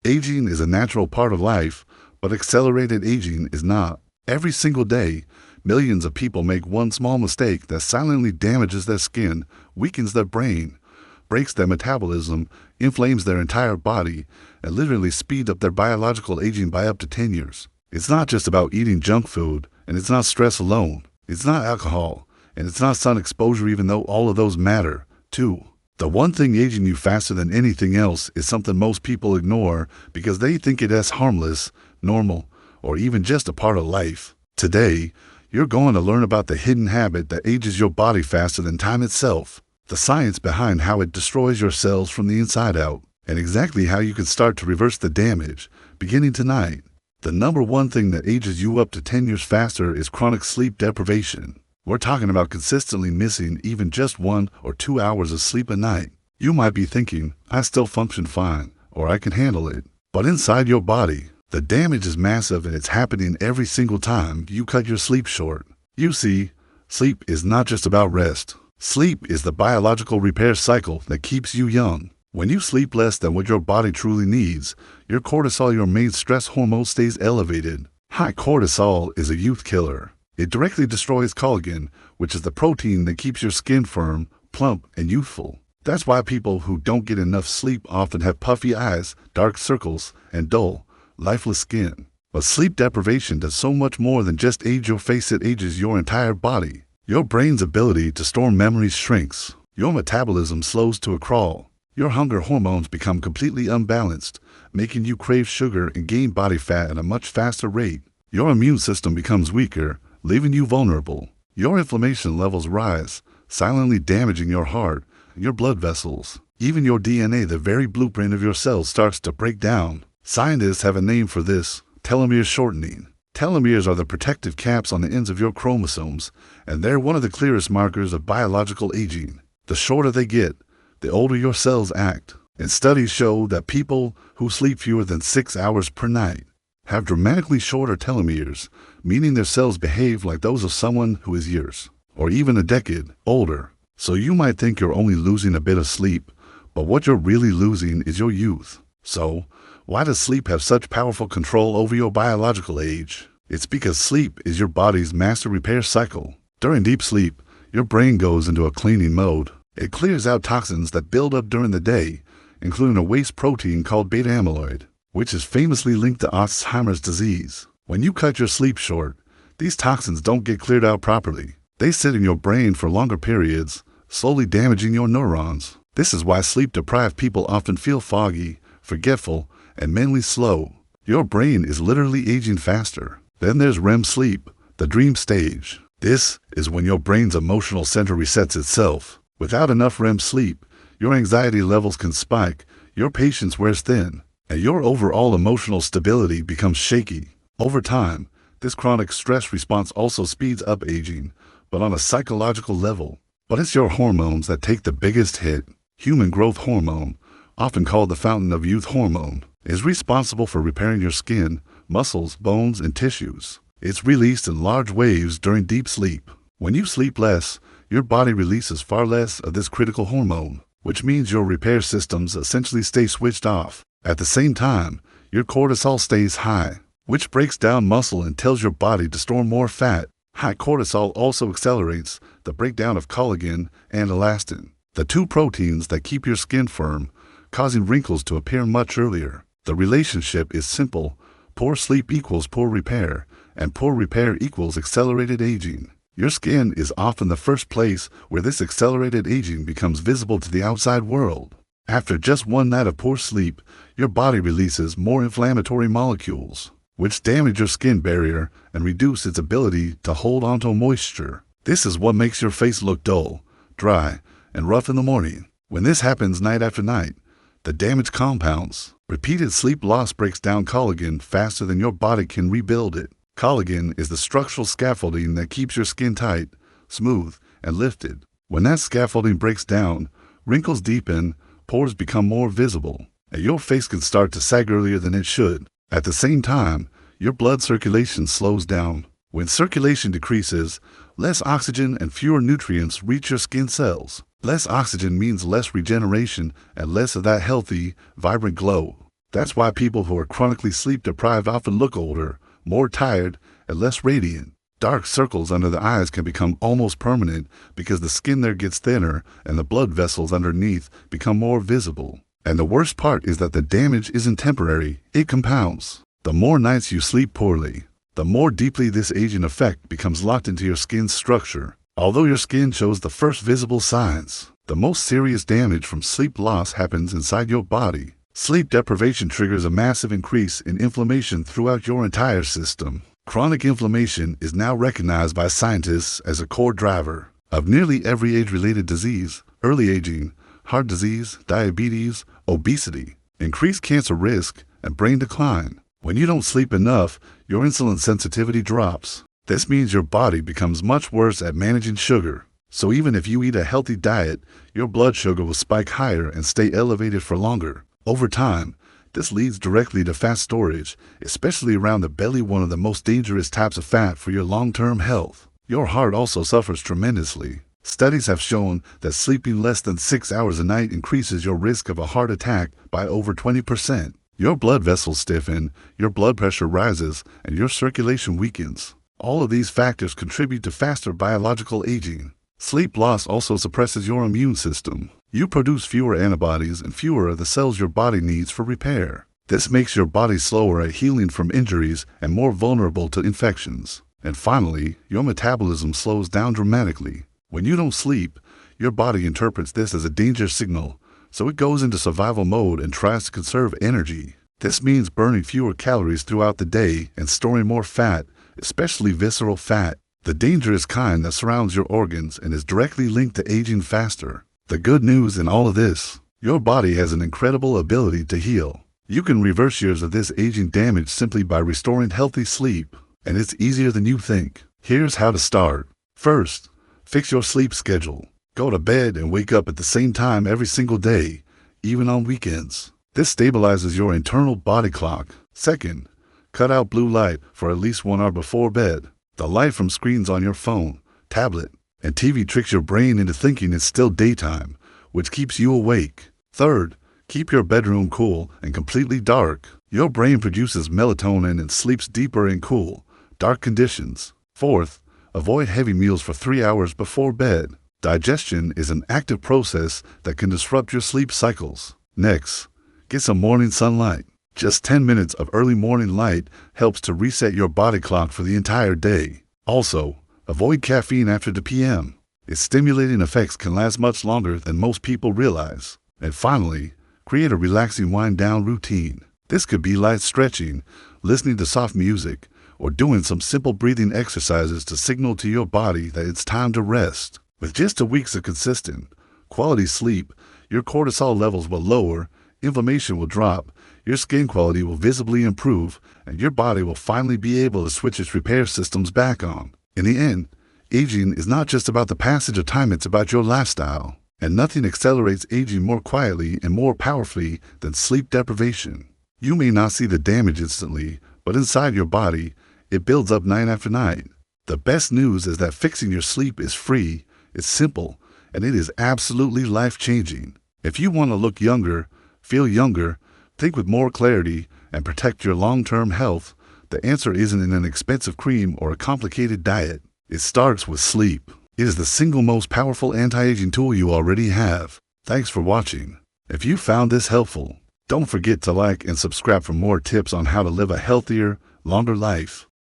Aging is a natural part of life, but accelerated aging is not. Every single day, millions of people make one small mistake that silently damages their skin, weakens their brain, breaks their metabolism, inflames their entire body, and literally speeds up their biological aging by up to 10 years. It's not just about eating junk food, and it's not stress alone. It's not alcohol, and it's not sun exposure, even though all of those matter, too. The one thing aging you faster than anything else is something most people ignore because they think it is harmless, normal, or even just a part of life. Today, you're going to learn about the hidden habit that ages your body faster than time itself, the science behind how it destroys your cells from the inside out, and exactly how you can start to reverse the damage, beginning tonight. The number one thing that ages you up to 10 years faster is chronic sleep deprivation. We're talking about consistently missing even just 1 or 2 hours of sleep a night. You might be thinking, I still function fine, or I can handle it. But inside your body, the damage is massive, and it's happening every single time you cut your sleep short. You see, sleep is not just about rest. Sleep is the biological repair cycle that keeps you young. When you sleep less than what your body truly needs, your cortisol, your main stress hormone, stays elevated. High cortisol is a youth killer. It directly destroys collagen, which is the protein that keeps your skin firm, plump, and youthful. That's why people who don't get enough sleep often have puffy eyes, dark circles, and dull, lifeless skin. But sleep deprivation does so much more than just age your face. It ages your entire body. Your brain's ability to store memories shrinks. Your metabolism slows to a crawl. Your hunger hormones become completely unbalanced, making you crave sugar and gain body fat at a much faster rate. Your immune system becomes weaker, leaving you vulnerable. Your inflammation levels rise, silently damaging your heart, your blood vessels. Even your DNA, the very blueprint of your cells, starts to break down. Scientists have a name for this: telomere shortening. Telomeres are the protective caps on the ends of your chromosomes, and they're one of the clearest markers of biological aging. The shorter they get, the older your cells act. And studies show that people who sleep fewer than 6 hours per night have dramatically shorter telomeres, meaning their cells behave like those of someone who is years, or even a decade, older. So you might think you're only losing a bit of sleep, but what you're really losing is your youth. So, why does sleep have such powerful control over your biological age? It's because sleep is your body's master repair cycle. During deep sleep, your brain goes into a cleaning mode. It clears out toxins that build up during the day, including a waste protein called beta amyloid, which is famously linked to Alzheimer's disease. When you cut your sleep short, these toxins don't get cleared out properly. They sit in your brain for longer periods, slowly damaging your neurons. This is why sleep-deprived people often feel foggy, forgetful, and mentally slow. Your brain is literally aging faster. Then there's REM sleep, the dream stage. This is when your brain's emotional center resets itself. Without enough REM sleep, your anxiety levels can spike, your patience wears thin, and your overall emotional stability becomes shaky. Over time, this chronic stress response also speeds up aging, but on a psychological level. But it's your hormones that take the biggest hit. Human growth hormone, often called the fountain of youth hormone, is responsible for repairing your skin, muscles, bones, and tissues. It's released in large waves during deep sleep. When you sleep less, your body releases far less of this critical hormone, which means your repair systems essentially stay switched off. At the same time, your cortisol stays high, which breaks down muscle and tells your body to store more fat. High cortisol also accelerates the breakdown of collagen and elastin, the two proteins that keep your skin firm, causing wrinkles to appear much earlier. The relationship is simple: poor sleep equals poor repair, and poor repair equals accelerated aging. Your skin is often the first place where this accelerated aging becomes visible to the outside world. After just one night of poor sleep, your body releases more inflammatory molecules, which damage your skin barrier and reduce its ability to hold onto moisture. This is what makes your face look dull, dry, and rough in the morning. When this happens night after night, the damage compounds. Repeated sleep loss breaks down collagen faster than your body can rebuild it. Collagen is the structural scaffolding that keeps your skin tight, smooth, and lifted. When that scaffolding breaks down, wrinkles deepen, pores become more visible, and your face can start to sag earlier than it should. At the same time, your blood circulation slows down. When circulation decreases, less oxygen and fewer nutrients reach your skin cells. Less oxygen means less regeneration and less of that healthy, vibrant glow. That's why people who are chronically sleep deprived often look older, more tired, and less radiant. Dark circles under the eyes can become almost permanent because the skin there gets thinner and the blood vessels underneath become more visible. And the worst part is that the damage isn't temporary, it compounds. The more nights you sleep poorly, the more deeply this aging effect becomes locked into your skin's structure. Although your skin shows the first visible signs, the most serious damage from sleep loss happens inside your body. Sleep deprivation triggers a massive increase in inflammation throughout your entire system. Chronic inflammation is now recognized by scientists as a core driver of nearly every age-related disease: early aging, heart disease, diabetes, obesity, increased cancer risk, and brain decline. When you don't sleep enough, your insulin sensitivity drops. This means your body becomes much worse at managing sugar. So even if you eat a healthy diet, your blood sugar will spike higher and stay elevated for longer. Over time, this leads directly to fat storage, especially around the belly, one of the most dangerous types of fat for your long-term health. Your heart also suffers tremendously. Studies have shown that sleeping less than 6 hours a night increases your risk of a heart attack by over 20%. Your blood vessels stiffen, your blood pressure rises, and your circulation weakens. All of these factors contribute to faster biological aging. Sleep loss also suppresses your immune system. You produce fewer antibodies and fewer of the cells your body needs for repair. This makes your body slower at healing from injuries and more vulnerable to infections. And finally, your metabolism slows down dramatically. When you don't sleep, your body interprets this as a danger signal, so it goes into survival mode and tries to conserve energy. This means burning fewer calories throughout the day and storing more fat, especially visceral fat, the dangerous kind that surrounds your organs and is directly linked to aging faster. The good news in all of this: your body has an incredible ability to heal. You can reverse years of this aging damage simply by restoring healthy sleep, and it's easier than you think. Here's how to start. First, fix your sleep schedule. Go to bed and wake up at the same time every single day, even on weekends. This stabilizes your internal body clock. Second, cut out blue light for at least 1 hour before bed. The light from screens on your phone, tablet, and TV tricks your brain into thinking it's still daytime, which keeps you awake. Third, keep your bedroom cool and completely dark. Your brain produces melatonin and sleeps deeper in cool, dark conditions. Fourth, avoid heavy meals for 3 hours before bed. Digestion is an active process that can disrupt your sleep cycles. Next, get some morning sunlight. Just 10 minutes of early morning light helps to reset your body clock for the entire day. Also, avoid caffeine after the p.m. Its stimulating effects can last much longer than most people realize. And finally, create a relaxing wind-down routine. This could be light stretching, listening to soft music, or doing some simple breathing exercises to signal to your body that it's time to rest. With just 2 weeks of consistent, quality sleep, your cortisol levels will lower, inflammation will drop, your skin quality will visibly improve, and your body will finally be able to switch its repair systems back on. In the end, aging is not just about the passage of time, it's about your lifestyle. And nothing accelerates aging more quietly and more powerfully than sleep deprivation. You may not see the damage instantly, but inside your body, it builds up night after night. The best news is that fixing your sleep is free, it's simple, and it is absolutely life-changing. If you want to look younger, feel younger, think with more clarity, and protect your long-term health, the answer isn't in an expensive cream or a complicated diet. It starts with sleep. It is the single most powerful anti-aging tool you already have. Thanks for watching. If you found this helpful, don't forget to like and subscribe for more tips on how to live a healthier, longer life.